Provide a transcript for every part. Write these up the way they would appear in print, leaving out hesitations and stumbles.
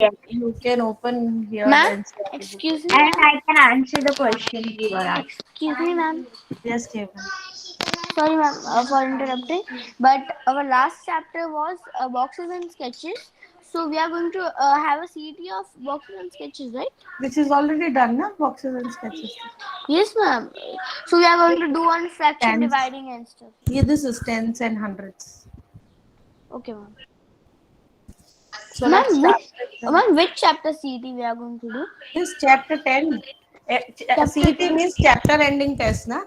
Yes. You can open here the Ma'am, NCERT book. excuse me, And ma'am. I can answer the question you were asking. Excuse me, ma'am. Yes, Kevin. Sorry, ma'am, for interrupting. But our last chapter was boxes and sketches. So we are going to have a CT of boxes and sketches, right? Which is already done, na? Boxes and sketches. Yes, ma'am. So we are going to do on fraction Tens. dividing and stuff. Yeah, this is tens and hundreds. Okay, ma'am. So let's start with the Which chapter CT we are going to do? this chapter 10. Chapter CET 10. means chapter ending test, na?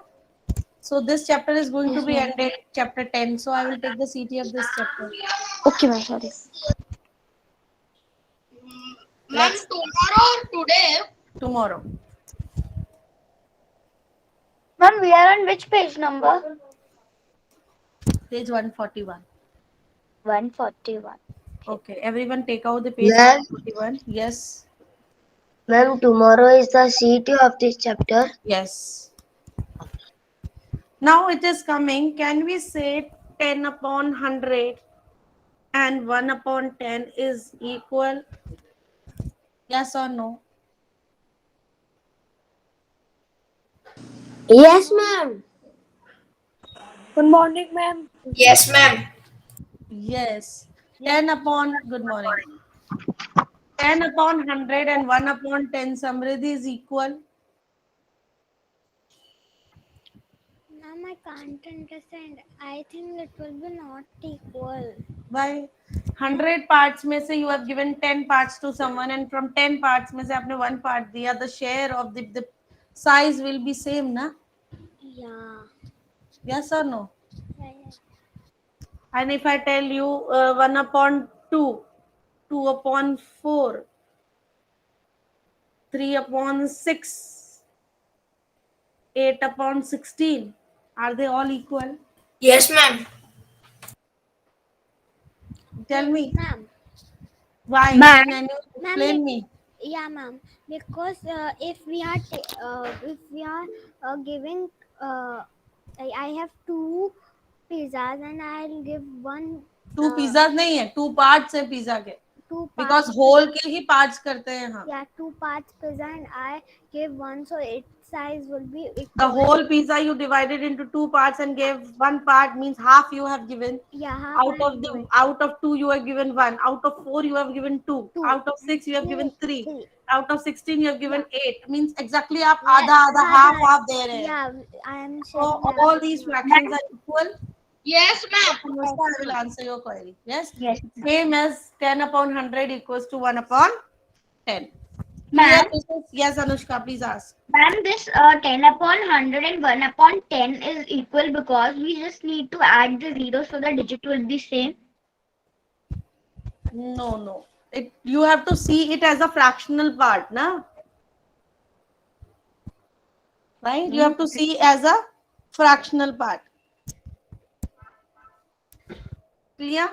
So this chapter is going to Yes, be ma'am. ended chapter 10. So I will take the CT of this chapter. Okay, ma'am. Sorry. Ma'am, Let's tomorrow or today? tomorrow. Ma'am, we are on which page number? Page 141. 141. Okay, everyone take out the page Ma'am, 141. Yes. ma'am, tomorrow is the CT of this chapter. Yes. Now it is coming. Can we say 10 upon 100 and 1 upon 10 is equal? Yes or no? Yes, ma'am. Good morning, ma'am. Yes, ma'am. Yes. 10 upon, good morning. 10 upon 100 and 1 upon 10 Samriddhi is equal. Ma'am, I can't understand. I think it will be not equal. By 100 parts में से you have given 10 parts to someone and from 10 parts में से आपने 1 part दिया, the share of the size will be same, na? Yeah. Yes or no? Yeah. And if I tell you 1 upon 2, 2 upon 4, 3 upon 6, 8 upon 16, are they all equal? Yes, ma'am. Tell me. Ma'am. Why? Ma'am. Can you Ma'am, explain me? yeah, ma'am. Because if we are giving I have two pizzas and I'll give one 2 pizzas नहीं है, 2 parts है pizza के. two Because parts. whole के ही parts करते हैं हाँ. Yeah, two parts pizza and I give one, so its size will be The equal. whole pizza you divided into 2 parts and gave 1 part means half you have given. Yeah, half Out of 2 you have given 1. Out of 4 you have given 2. Two. Out of 6 you have given 3. Three. Out of 16 you have given 8. Means exactly आप Yeah, आधा आधा half दे रहे हैं. Yeah, I am So sharing all these fractions are equal. Yes, ma'am. Anushka, I will answer your query. Yes. Yes. Same as 10 upon 100 equals to 1 upon 10. Ma'am, Yes, Anushka, please ask. ma'am, this 10 upon 100 and 1 upon 10 is equal because we just need to add the zeros so the digit will be same. No. You have to see it as a fractional part, na? Right? You have to see as a fractional part. Clear?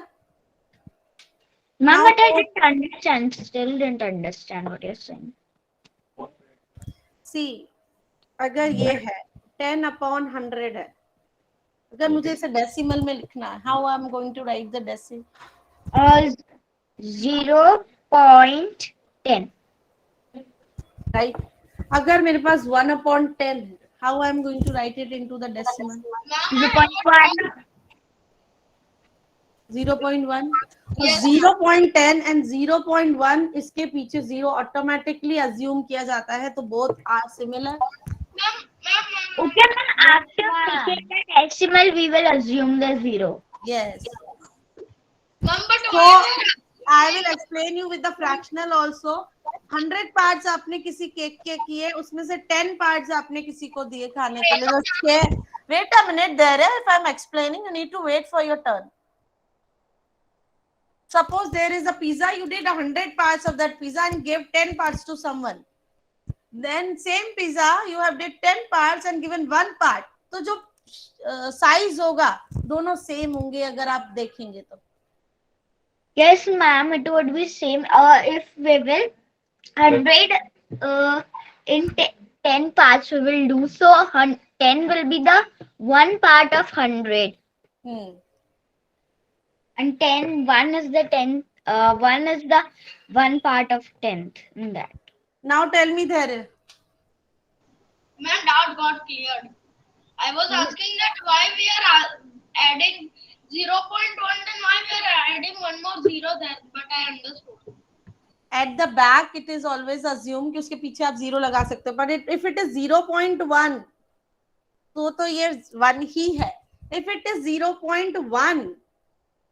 Ma'am, Now, but I didn't understand. Still didn't understand what you're saying. see, अगर ये है 10 upon 100 है, अगर मुझे इसे decimal में लिखना है, how I'm going to write the decimal? 0.10. Right? अगर मेरे पास 1 upon 10 है, how I'm going to write it into the decimal? 0.1. 0.1. तो 0.10 and 0.1 इसके पीछे 0 ऑटोमेटिकली अज्यूम किया जाता है, तो both are similar. Okay, ma'am, after making the decimal, we will assume the 0. Yes. Ma'am, but So I will explain you with the fractional also. 100 parts आपने किसी cake के किए, उसमें से 10 parts आपने किसी को दिए खाने के लिए. Wait a minute there. If I'm explaining, you need to wait for your turn. Suppose there is a pizza, you did 100 parts of that pizza and gave 10 parts to someone. Then same pizza, you have did 10 parts and given 1 part. तो जो size होगा, दोनों same होंगे अगर आप देखेंगे तो. Yes, ma'am, it would be same. If we will 100 in 10 parts, we will do so. 10 will be the 1 part of 100. And 1 is the 10th 1 is the 1 part of 10th in that. Now tell me there. Ma'am, doubt got cleared. I was asking that why we are adding 0.1, then why we are adding one more zero there, but I understood. At the back it is always assumed कि उसके पीछे आप 0 लगा सकते हो, but if it is 0.1 तो ये 1 ही है. If it is 0.1,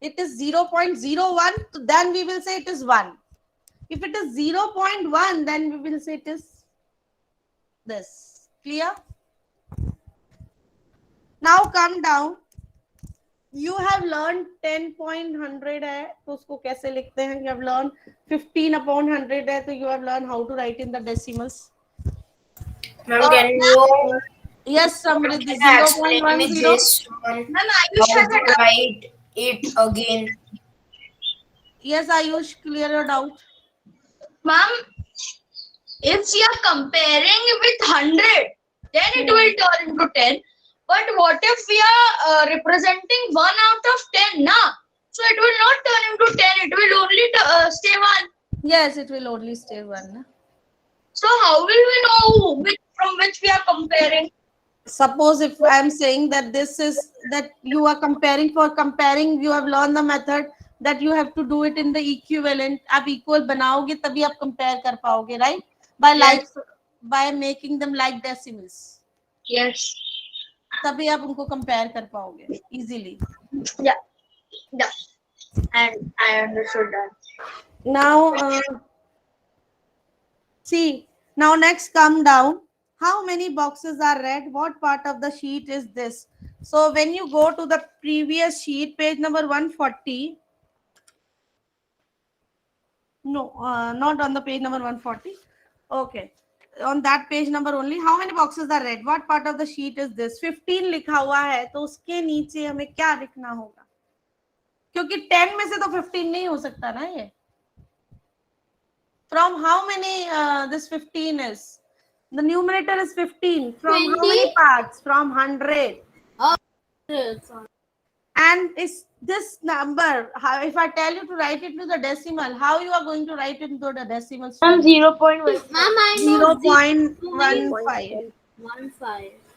it is 0.01, so then we will say it is 1. If it is 0.1, then we will say it is this. Clear? Now come down. You have learned 10.100 है तो उसको कैसे लिखते हैं? You have learned 15/100 है तो you have learned how to write in the decimals. Ma'am, can you Yes, Samriddhi, explain me 0.10. this one? Ma'am, How to write it again? Yes, Ayush, clear your doubt. Ma'am, if we are comparing with 100, then it will turn into 10. But what if we are representing 1 out of 10, na? So it will not turn into 10, it will only stay 1. Yes, it will only stay 1. Na? So how will we know from which we are comparing? Suppose if I am saying that this is that you are comparing, for comparing you have learned the method that you have to do it in the equivalent. आप equal बनाओगे तभी आप compare कर पाओगे, right? By like, by making them like decimals. Yes. तभी आप उनको compare कर पाओगे easily. Yeah. And I understood that. Now, see. Now next come down. How many boxes are red? What part of the sheet is this? So when you go to the previous sheet, page number 140. No, not on the page number 140. Okay. On that page number only. How many boxes are red? What part of the sheet is this? 15 लिखा हुआ है तो उसके नीचे हमें क्या लिखना होगा? क्योंकि 10 में से तो 15 नहीं हो सकता ना ये. From how many this 15 is? The numerator is 15. From 20? How many parts? From 100. And is this number, how, if I tell you to write it to the decimal, how you are going to write it into the decimal? Ma'am, 0.1. Ma'am, I know 0.15.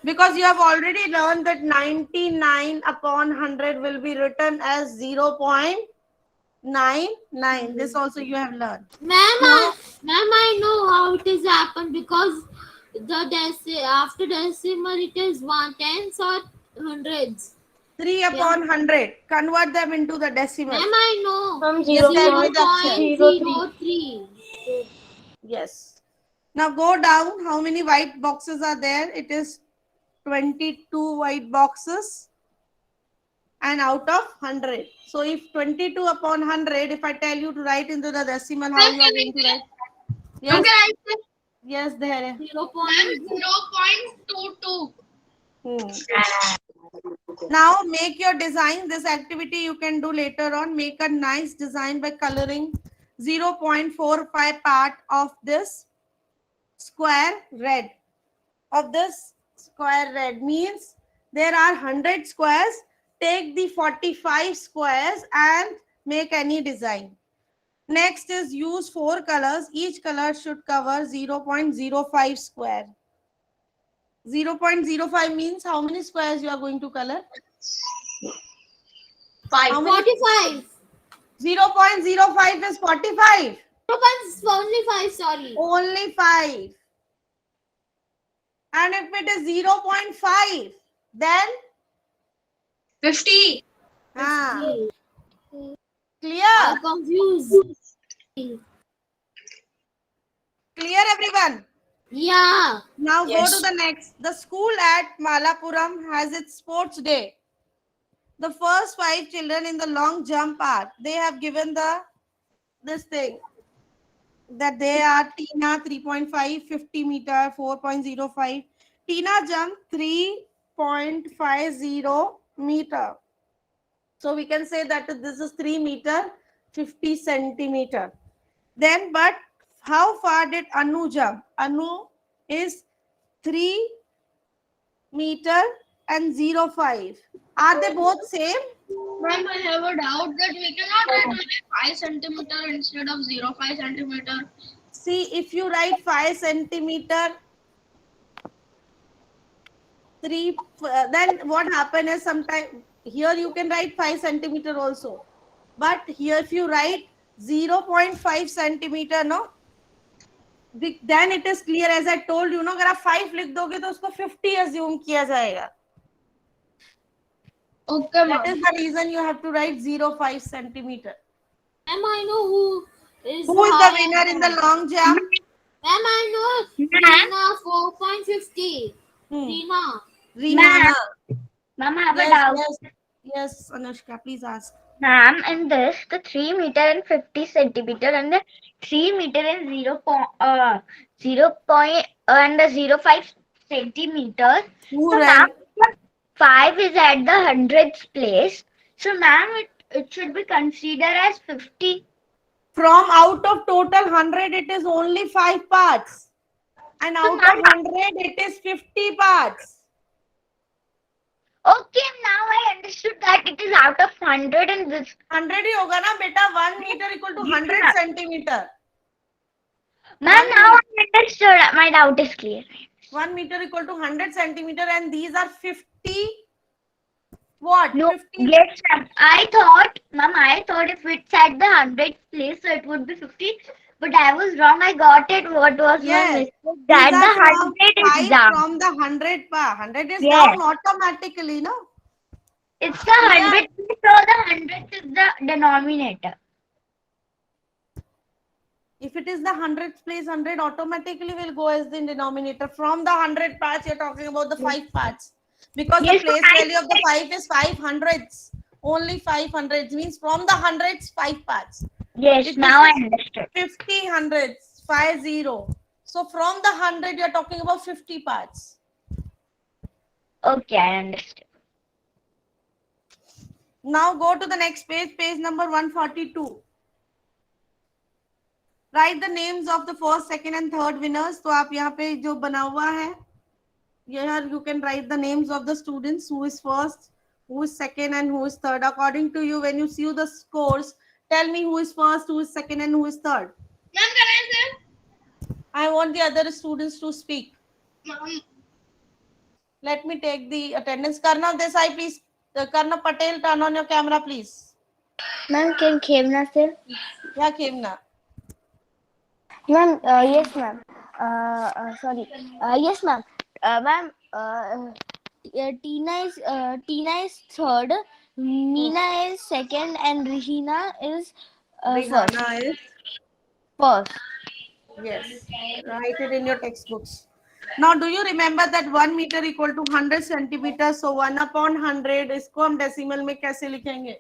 Because you have already learned that 99/100 will be written as 0.99. This also you have learned. Ma'am, I know how it is happened because after decimal it is 1/10 or hundreds. 3/100. Convert them into the decimal. Ma'am, I know. From 0.03. Yes. Now go down. How many white boxes are there? It is 22 white boxes. And out of 100. So if 22/100, if I tell you to write into the decimal, how you are going to write? Yes. Yes, there. 0.22. Now make your design. This activity you can do later on. Make a nice design by coloring 0.45 part of this square red. Of this square red means there are 100 squares. Take the 45 squares and make any design. Next is use 4 colors. Each color should cover 0.05 square. 0.05 means how many squares you are going to color? 45. 0.05 is 45. Only 5, sorry. Only 5. And if it is 0.5, then 50. Clear? I'm confused. Clear, everyone? Yeah. Now Yes. go to the next. The school at Malapuram has its sports day. The first 5 children in the long jump are, they have given this thing that they are Tina 3.5, 50 meter, 4.05. Tina jumped 3.50 meter. So we can say that this is 3 meter, 50 centimeter. Then, but how far did Anu jump? Anu is 3 meter and 0.5. Are they both same? Ma'am, I have a doubt that we cannot write only 5 centimeter instead of 0.5 centimeter. See, if you write 5 centimeter, then what happen is sometime here you can write 5 centimeter also. But here if you write 0.5 centimeter, no, then it is clear as I told you, no, अगर आप 5 लिख दोगे तो उसको 50 assume किया जाएगा. Okay, That ma'am. is the reason you have to write 0.5 centimeter. Ma'am, I know who is Who is the higher winner in the than- long jump? Ma'am, I know. Ma'am. Reena 4.50. Reena. Reena. Ma'am, I have a Yes, doubt. yes, yes, Anushka, please ask. Ma'am, in this, the 3 meter and 50 centimeter and the 3 meter and 0 and the 0.5 centimeter. Who So, ran? ma'am, 5 is at the hundredths place. So, ma'am, it should be considered as 50. From out of total 100, it is only 5 parts. And out of 100, it is 50 parts. Okay, now I understood that it is out of 100 and this. 100 ही होगा ना बेटा, 1 meter equal to 100 centimeter. Ma'am, now I understood. My doubt is clear. 1 meter equal to 100 centimeter, and these are 50. What? No, 50. yes, ma'am. I thought if it's at the 100th place, so it would be 50. But I was wrong. I got it. What was Yes. my mistake? That These the are from 100 is 5 down. from the 100 part. 100 is Yes. down automatically, no? It's the 100th place, so the 100th is the denominator. If it is the 100th place, 100 automatically will go as the denominator. From the 100 parts, you're talking about the 5 parts. Because Yes, the place I- value of the 5 is 5 hundredths. Only 5 hundredths means from the hundreds, 5 parts. Yes, If now I this is understood. 50 hundredths, 50. So from the 100, you're talking about 50 parts. Okay, I understood. Now go to the next page, page number 142. Write the names of the first, second and third winners. तो आप यहाँ पे जो बना हुआ है, here you can write the names of the students, who is first, who is second and who is third. According to you, when you see the scores, tell me who is first, who is second and who is third. Ma'am, can I say? I want the other students to speak. Ma'am, Let me take the attendance. Karna Desai, please. Karna Patel, turn on your camera, please. Ma'am, can Khemna sir? Yeah, Khemna. Ma'am, yes, ma'am. Sorry. Yes, ma'am. Ma'am, Tina is third, Meena is second, and Rihina is first. Rihana is. First. Yes. Write it in your textbooks. Now, do you remember that 1 meter equal to 100 centimeters? So 1 upon 100, इसको हम decimal में कैसे लिखेंगे?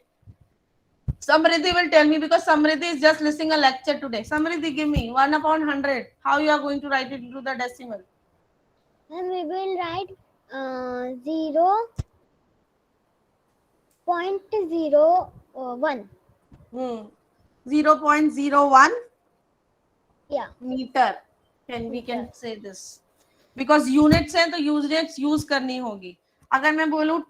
Samriddhi will tell me, because Samriddhi is just listening a lecture today. Samriddhi, give me 1 upon 100. How you are going to write it into the decimal? And we will write 0.01. 0.01 Yeah. meter. We can say this. Because units हैं तो units use करनी होगी. अगर मैं बोलूँ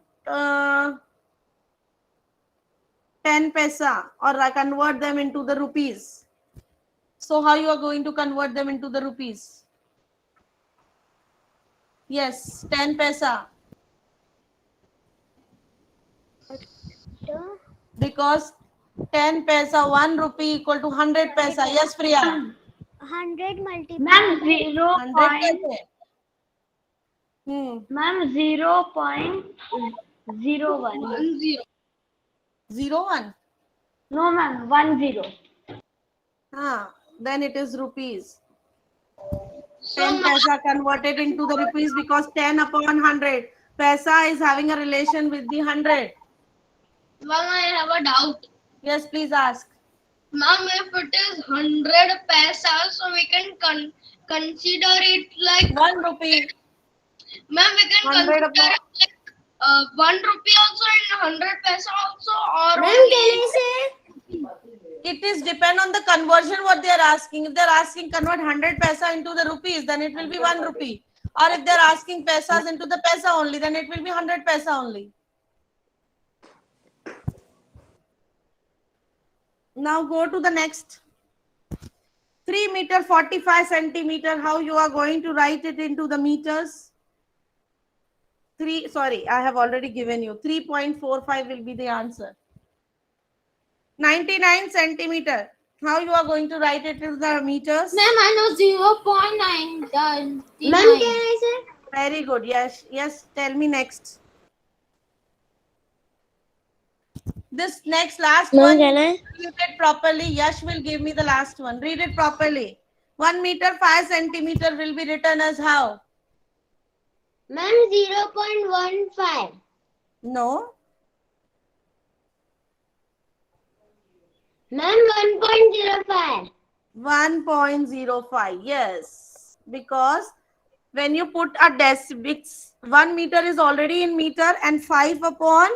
10 paisa or I convert them into the rupees. So how you are going to convert them into the rupees? Yes, 10 paisa. Because 10 paisa, 1 rupee equal to 100 paisa. Yes, Priya. 100 multiplied. Ma'am, 0. 100 paise. Ma'am, 0.01. 01. No, ma'am, 10. Then it is rupees. 10 paisa converted into the rupees, because 10 upon 100. Paisa is having a relation with the 100. ma'am, I have a doubt. Yes, please ask. Ma'am, if it is 100 paisa, so we can consider it like 1 rupee. Ma'am, we can 100 consider upon- it like 1 rupee also and 100 paisa also, or Ma'am, only can I say? It is depend on the conversion what they are asking. If they are asking convert 100 paisa into the rupees, then it will be 1 rupee. Or if they're asking paisas into the paisa only, then it will be 100 paisa only. Now go to the next. 3 meter 45 centimeter. How you are going to write it into the meters? Sorry, I have already given you. 3.45 will be the answer. 99 centimeter. How you are going to write it in the meters? Ma'am, I know 0.9. Ma'am, can I say? Very good. Yes, yes. Tell me next. This next last Ma'am, one. can I? Read it properly. Yash will give me the last one. Read it properly. 1 meter 5 centimeter will be written as how? Ma'am, 0.15. No. Ma'am, 1.05. 1.05. Yes. Because when you put a decimal, 1 meter is already in meter and 5 upon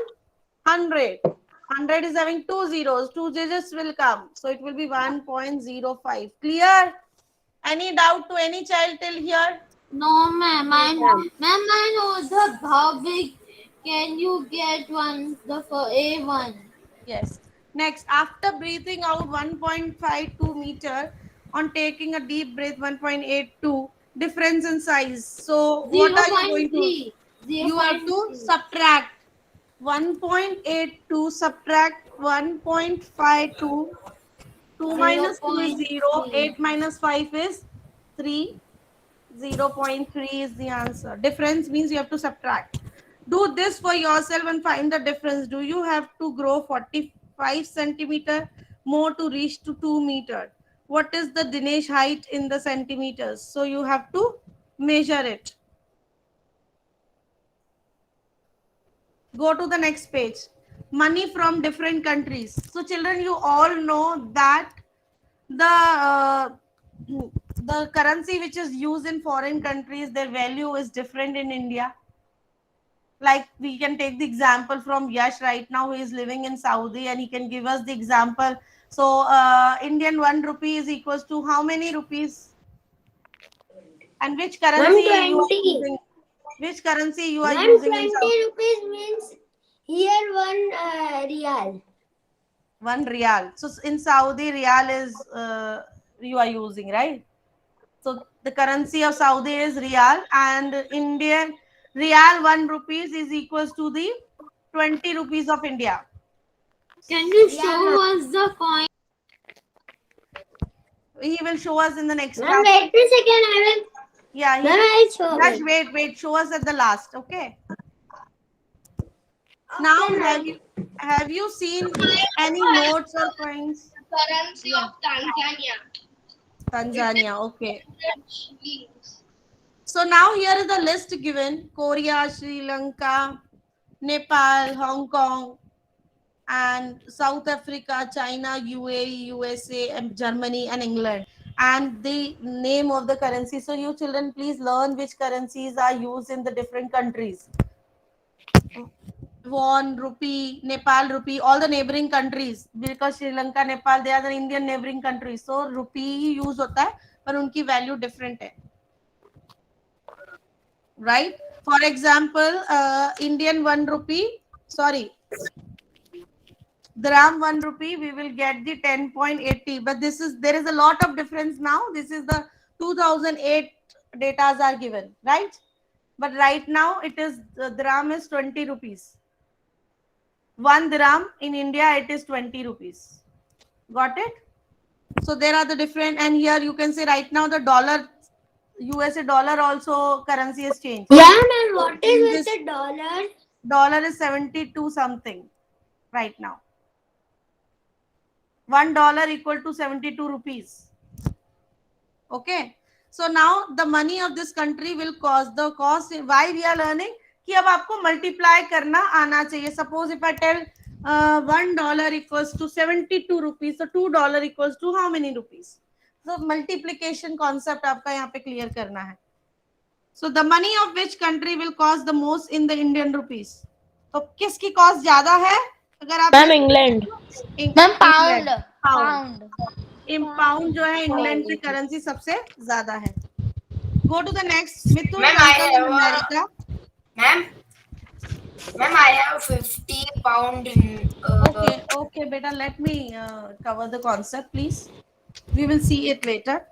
100. 100 is having 2 zeros. 2 digits will come. So it will be 1.05. Clear? Any doubt to any child till here? No, ma'am. I know the how big can you get for A1? Yes. Next, after breathing out 1.52 meter, on taking a deep breath 1.82, difference in size. So what are you going to? 0.3. You have to subtract 1.82 subtract 1.52. 2 minus 2 is 0. 8 minus 5 is 3. 0.3 is the answer. Difference means you have to subtract. Do this for yourself and find the difference. Do you have to grow 45 centimeter more to reach to 2 meter? What is the Dinesh height in the centimeters? So you have to measure it. Go to the next page. Money from different countries. So children, you all know that the currency which is used in foreign countries, their value is different in India. Like we can take the example from Yash right now, who is living in Saudi, and he can give us the example. So Indian 1 rupee is equals to how many rupees? And which currency you are 120. using? Which currency you are Ma'am, using in 20 Saudi? rupees means here 1 real. 1 real. So in Saudi, real is you are using, right? So the currency of Saudi is real, and Indian real 1 rupees is equals to the 20 rupees of India. Can you show us the coin? He will show us in the next Ma'am, class. wait a second. I will. Yeah, Ma'am, I'll show Yash, it. wait. Show us at the last. Okay. Now, have you seen any notes or coins? Currency of Tanzania. Tanzania. Okay. So now here is the list given: Korea, Sri Lanka, Nepal, Hong Kong, and South Africa, China, UAE, USA, and Germany, and England, and the name of the currency. So you children, please learn which currencies are used in the different countries. Won, rupee, Nepal rupee, all the neighboring countries, because Sri Lanka, Nepal, they are the Indian neighboring countries. So rupee he use होता है, पर उनकी value different है. Right? For example, Indian 1 rupee, sorry, Dirham 1 rupee, we will get the 10.80. But there is a lot of difference now. This is the 2008 datas are given, right? But right now it is dirham is 20 rupees. 1 dirham in India, it is 20 rupees. Got it? So there are the different, and here you can say right now the dollar, USA dollar also currency has changed. Yeah, ma'am. What is with the dollar? Dollar is 72 something right now. $1 equal to 72 rupees. Okay. So now the money of this country will cost the cost. Why we are learning? कि अब आपको multiply करना आना चाहिए. Suppose if I tell $1 equals to 72 rupees, so $2 equals to how many rupees? So multiplication concept आपका यहाँ पे clear करना है. So the money of which country will cost the most in the Indian rupees? तो किसकी cost ज्यादा है? अगर आप Ma'am, England. Ma'am, pound. Pound जो है इंग्लैंड की करेंसी सबसे ज्यादा है. Go to the next. Mithun, Ma'am, I uncle in have America. Ma'am, I have 50 pound in. Okay, beta. Let me cover the concept, please. We will see it later.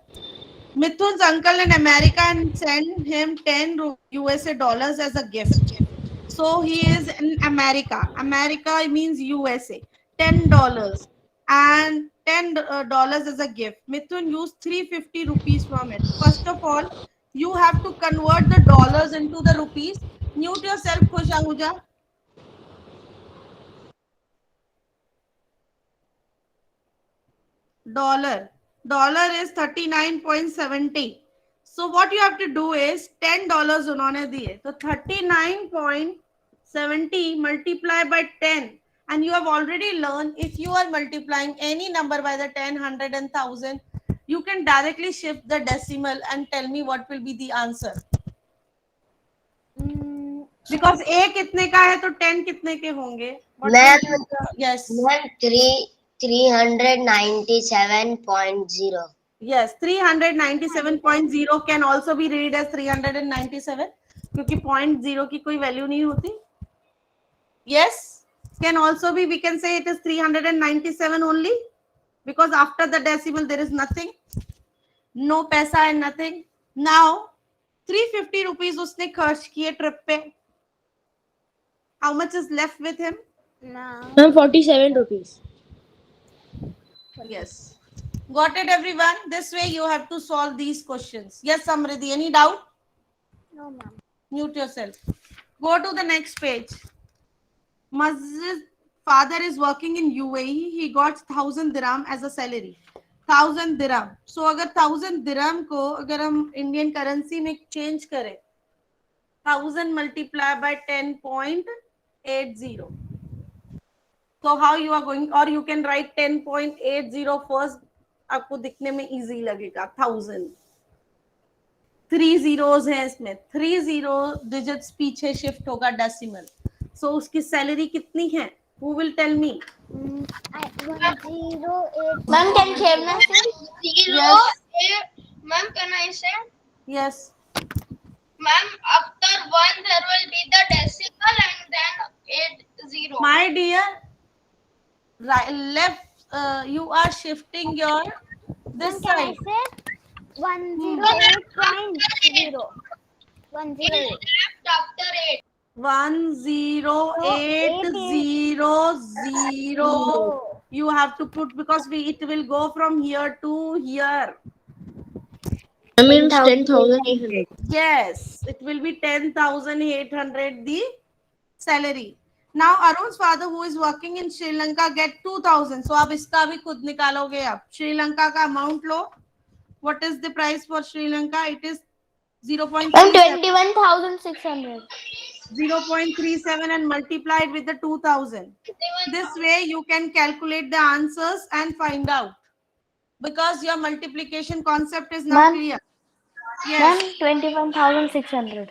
Mithun's uncle in America and send him 10 USA dollars as a gift. So he is in America. America means USA. $10 and $10 as a gift. Mithun used 350 rupees from it. First of all, you have to convert the dollars into the rupees. Mute yourself, Khush Ahuja. Dollar is 39.70. So what you have to do is $10 उन्होंने दिए तो 39.70 multiply by 10, and you have already learned if you are multiplying any number by the 10, 100 and 1000, you can directly shift the decimal and tell me what will be the answer. Because a कितने का है तो 10 कितने के होंगे? Ma'am, Yes. ma'am, 397.0. Yes, 397.0 can also be read as 397 क्योंकि 0.0 की कोई वैल्यू नहीं होती. Yes, can also be, we can say it is 397 only because after the decimal there is nothing, no पैसा and nothing. Now 350 rupees उसने खर्च किए trip पे. How much is left with him? Now, 47 rupees. Yes. Got it, everyone? This way you have to solve these questions. Yes, Samriddhi, any doubt? no, ma'am. Mute yourself. Go to the next page. Maz's father is working in UAE. He got 1000 dirham as a salary. 1000 dirham. So अगर 1000 dirham को अगर हम Indian currency में change करें, 1000 multiply by 10.80. So how you are going, or you can write 10.80 first. आपको दिखने में easy लगेगा. 1000. 3 zeros हैं इसमें. 3 0 digits पीछे shift होगा decimal. So उसकी salary कितनी है? Who will tell me? 108. Ma'am, can Shavna say? Ma'am, can I say? Yes. Ma'am, after 1 there will be the decimal and then 80. My dear, right, left, you are shifting your this Ma'am, can I side. say 108.0? 108. Left after 8. 10800. You have to put because it will go from here to here. I mean 10,800. Yes, it will be 10,800 the salary. Now Arun's father who is working in Sri Lanka get 2,000. So आप इसका भी खुद निकालोगे आप. Sri Lanka का amount low. What is the price for Sri Lanka? It is 0.37. 21,600. 0.37 and multiply it with the 2,000. This way you can calculate the answers and find out. Because your multiplication concept is now Ma'am. clear. Ma'am, Yes. 21,600.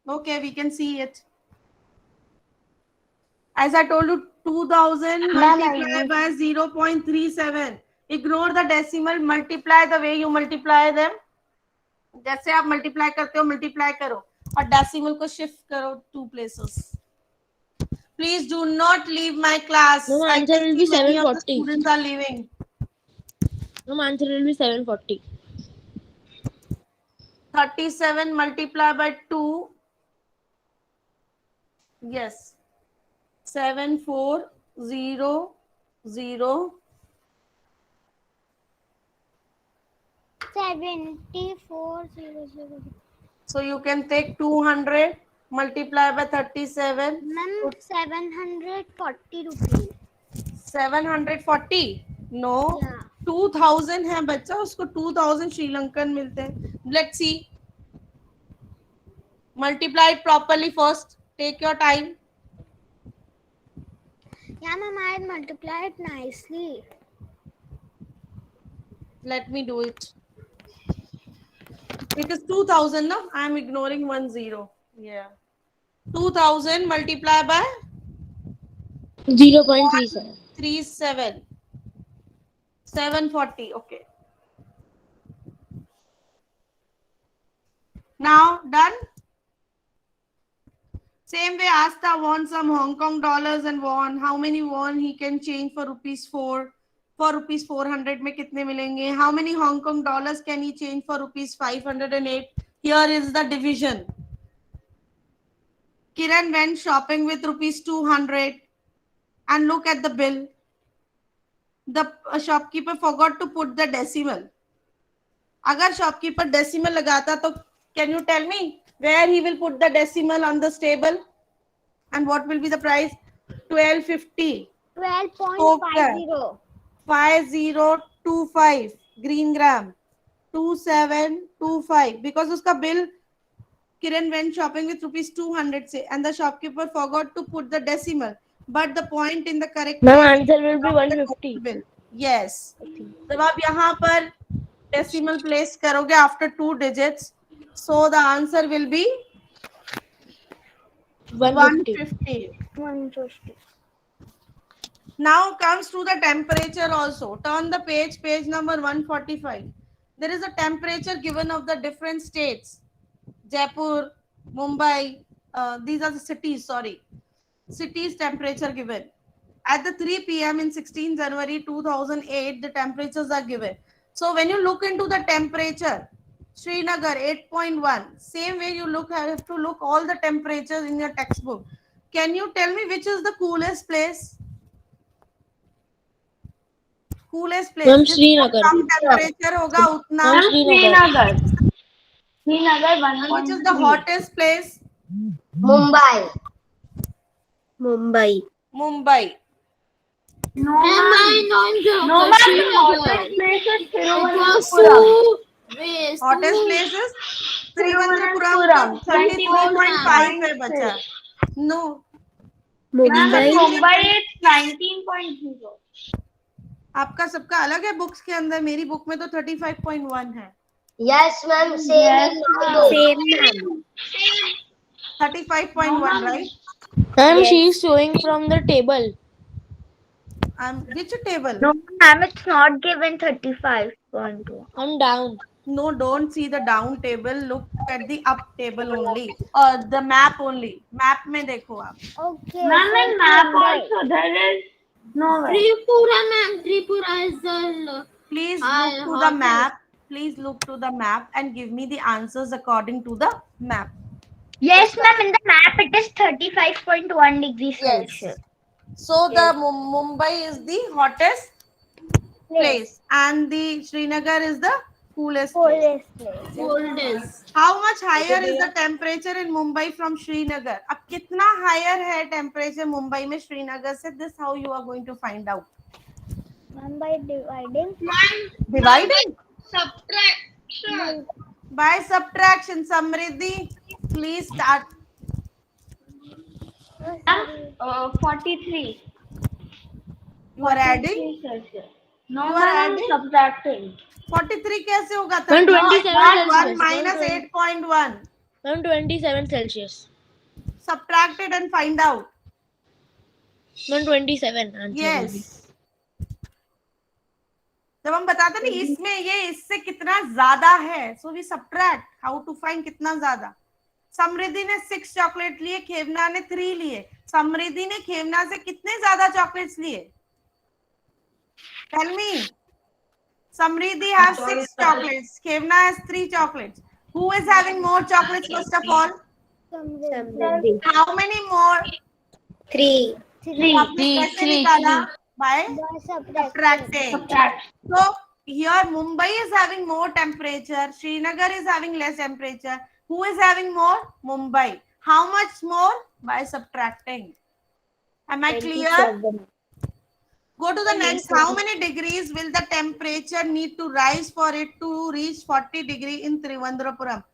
Okay, we can see it. As I told you, 2,000 multiplied by 0.37. Ignore the decimal, multiply the way you multiply them. जैसे आप multiply करते हो, multiply करो. और decimal को shift करो 2 places. Please do not leave my class. No, I answer can will be see many of the 740. students are leaving. No, answer will be 740. 37 multiplied by 2. Yes. 7400. 7400. So you can take 200 multiply by 37. Ma'am, 740 rupees. 740. No. Yeah. 2000 है बच्चा, उसको 2000 श्रीलंकन मिलते हैं. Let's see. Multiply it properly first. Take your time. Yeah, ma'am, I multiplied nicely. Let me do it. It is 2000, no? I am ignoring 10. Yeah. 2000 multiplied by 0.37. 37. 740. Okay. Same way, Asta wants some Hong Kong dollars and won. How many won he can change for rupees 4? For rupees 400 में कितने मिलेंगे? How many Hong Kong dollars can he change for rupees 508? Here is the division. Kiran went shopping with rupees 200 and look at the bill. The shopkeeper forgot to put the decimal. अगर shopkeeper decimal लगाता तो can you tell me where he will put the decimal on this table? And what will be the price? 1250. 12.50. 5025 green gram. 2725. Because uska bill, Kiran went shopping with rupees 200 say, and the shopkeeper forgot to put the decimal. But the point in the correct answer will be 150. bill. Yes. जब आप यहाँ पर decimal place करोगे after 2 digits, so the answer will be 150. 150. Now comes to the temperature also. Turn the page, page number 145. There is a temperature given of the different states. Jaipur, Mumbai, these are the cities, sorry. Cities temperature given. At the 3 p.m. in 16 January 2008, the temperatures are given. So when you look into the temperature, Srinagar 8.1. Same way you have to look all the temperatures in your textbook. Can you tell me which is the coolest place? Coolest place. Ma'am, Srinagar. Come temperature होगा उतना. Srinagar. And which is the hottest place? Mumbai. Mumbai. Ma'am, I know No, in ma'am, Srinagar. It was so waste. Hottest places? Trivandrum 33.5 है बचा. No. Mumbai is 19.0. आपका सबका अलग है books के अंदर. मेरी बुक में तो 35.1 है. Yes, ma'am. Same. Ma'am. 35.1, right? Ma'am, she is showing from the table. Which table? No, ma'am, it's not given 35.2. I'm down. No, don't see the down table. Look at the up table only. Or the map only. Map में देखो आप. Okay. Ma'am, in map also there is nowhere. Tripura, ma'am. Tripura is the. Please Ah, look to the hottest. map. Please look to the map and give me the answers according to the map. Yes, ma'am, in the map it is 35.1 degrees Celsius. So the Mumbai is the hottest place and the Srinagar is the coolest place. Coldest. How much higher is the temperature in Mumbai from Srinagar? अब कितना higher है temperature Mumbai में Srinagar से? This how you are going to find out. Ma'am, by dividing. Dividing Subtraction. by subtraction. Samriddhi, please start. 43. You are adding. No, You are ma'am, adding? subtracting. 43 कैसे होगा? 127 1 Celsius. minus 8.1. Ma'am, 27 Celsius. Subtract it and find out. Ma'am, 27. Answer will be. Yes. जब हम बताते हैं ना इसमें ये इससे कितना ज्यादा है, so we subtract how to find कितना ज्यादा. समृद्धि ने 6 चॉकलेट लिए, खेवना ने 3 लिए. समृद्धि ने खेवना से कितने ज्यादा चॉकलेट्स लिए? Tell me. Samriddhi has 6 chocolates. Khevna has 3 chocolates. Who is having more chocolates first of all? How many more? 3. आपने कैसे निकाला? By subtracting. So here Mumbai is having more temperature. Srinagar is having less temperature. Who is having more? Mumbai. How much more? By subtracting. Am I clear? Go to the next. How many degrees will the temperature need to rise for it to reach 40 degree in Trivandrum?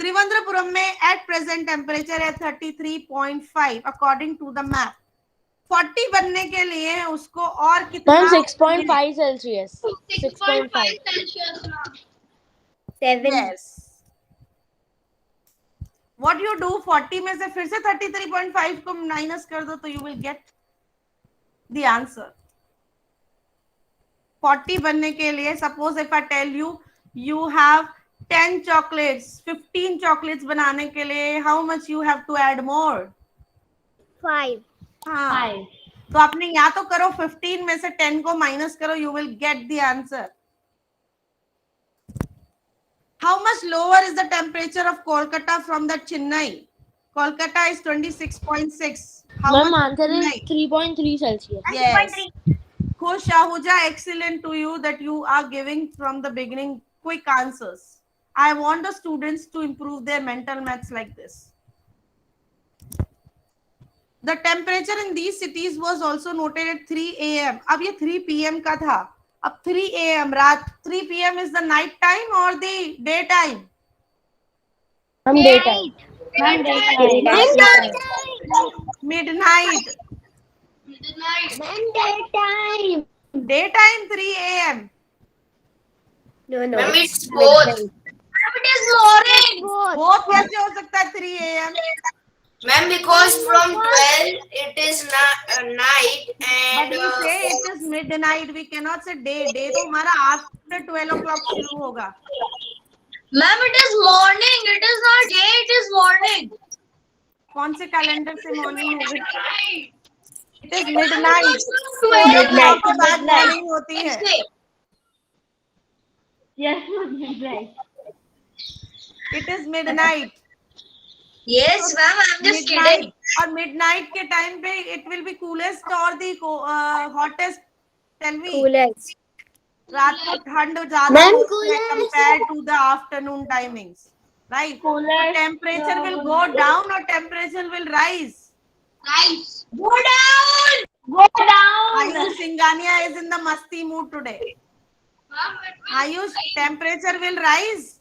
Trivandrum में at present temperature है 33.5 according to the map. 40 बनने के लिए उसको और कितना? Ma'am, 6.5 Celsius. 6.5 Celsius, ma'am. 7. Yes. What you do? 40 में से फिर से 33.5 को माइनस कर दो तो you will get the answer. 40 बनने के लिए suppose if I tell you you have 10 chocolates, 15 chocolates बनाने के लिए how much you have to add more? 5. हाँ, तो आपने या तो करो 15 में से 10 को माइनस करो, you will get the answer. How much lower is the temperature of Kolkata from the Chennai? Kolkata is 26.6. How Ma'am, much answer is Chennai? 3.3 Celsius. Yes. Khush Ahuja, excellent to you that you are giving from the beginning quick answers. I want the students to improve their mental maths like this. The temperature in these cities was also noted at 3 a.m. अब ये 3 p.m. का था. अब 3 a.m. रात 3 p.m. is the night time or the daytime? Ma'am, daytime. Midnight. Daytime. Daytime 3 a.m. No, no. Ma'am, it's both. Ma'am, it is morning. Both कैसे हो सकता है 3 a.m.? Ma'am, because from 12 it is night But and we say it is midnight. We cannot say day. Day तो हमारा after 12 o'clock शुरू होगा. ma'am, it is morning. It is not day. It is morning. कौन से calendar से morning होगी? It is midnight. 12 o'clock के बाद मॉर्निंग होती है. Yes, right. It is midnight. Yes, ma'am. I'm just Midnight kidding. और midnight के time पे it will be coolest or the hottest. Tell me. Coolest. रात को ठंड ज्यादा Ma'am, होती है compared to the afternoon timings, right? So temperature will go down or temperature will rise. Nice. Go down. Ayush Singhania is in the masti mood today. Ayush, temperature will rise.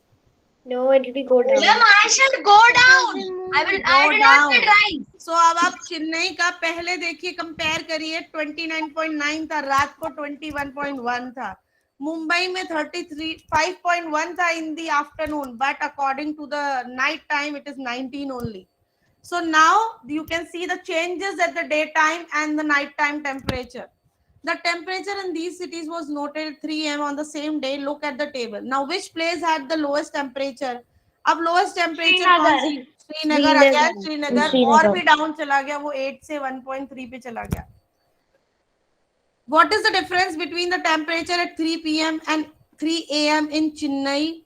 No, it will be go down. Ma'am, I shall go down. I will not get rise. So अब आप चेन्नई का पहले देखिए compare करिए 29.9 था, रात को 21.1 था, मुंबई में 5.1 था in the afternoon, but according to the night time it is 19 only. So now you can see the changes at the daytime and the nighttime temperature. The temperature in these cities was noted at 3 a.m. on the same day. Look at the table. Now which place had the lowest temperature? अब lowest temperature कौन सी? Srinagar again. Srinagar और भी down चला गया, वो 8 से 1.3 पे चला गया. What is the difference between the temperature at 3 p.m. and 3 a.m. in Chennai,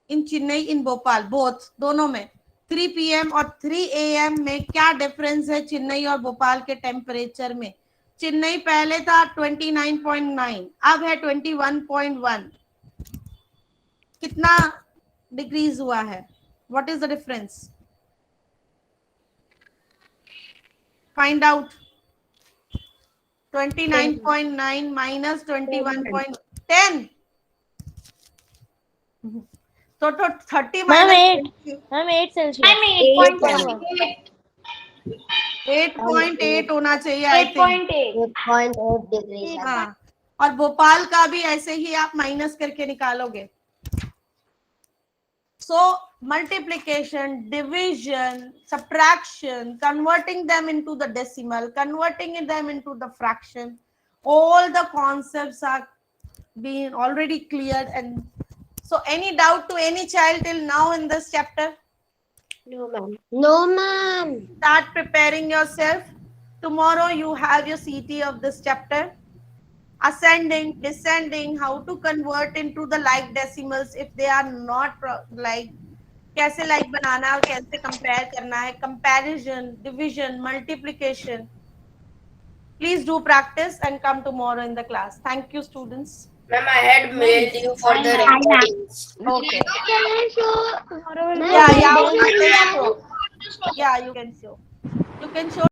in Bhopal? Both, दोनों में 3 p.m. और 3 a.m. में क्या difference है चेन्नई और भोपाल के temperature में? चेन्नई पहले था 29.9, अब है 21.1. कितना डिक्रीज हुआ है? What is the difference? Find out. 29.9 minus 21.10. तो 30 Ma'am, minus 8 Celsius. 8.8 होना चाहिए आई थिंक. 8.8 degrees. हाँ, और भोपाल का भी ऐसे ही आप माइनस करके निकालोगे. So multiplication, division, subtraction, converting them into the decimal, converting them into the fraction, all the concepts are being already cleared. And so any doubt to any child till now in this chapter? No, ma'am. No, ma'am. Start preparing yourself. Tomorrow you have your CT of this chapter. Ascending, descending, how to convert into the like decimals if they are not like, कैसे like बनाना है और कैसे compare करना है, comparison, division, multiplication. Please do practice and come tomorrow in the class. Thank you, students. Ma'am, I had mailed you for the recordings. Okay. Tomorrow will be Yeah, you can show. Yeah, you can show. You can show.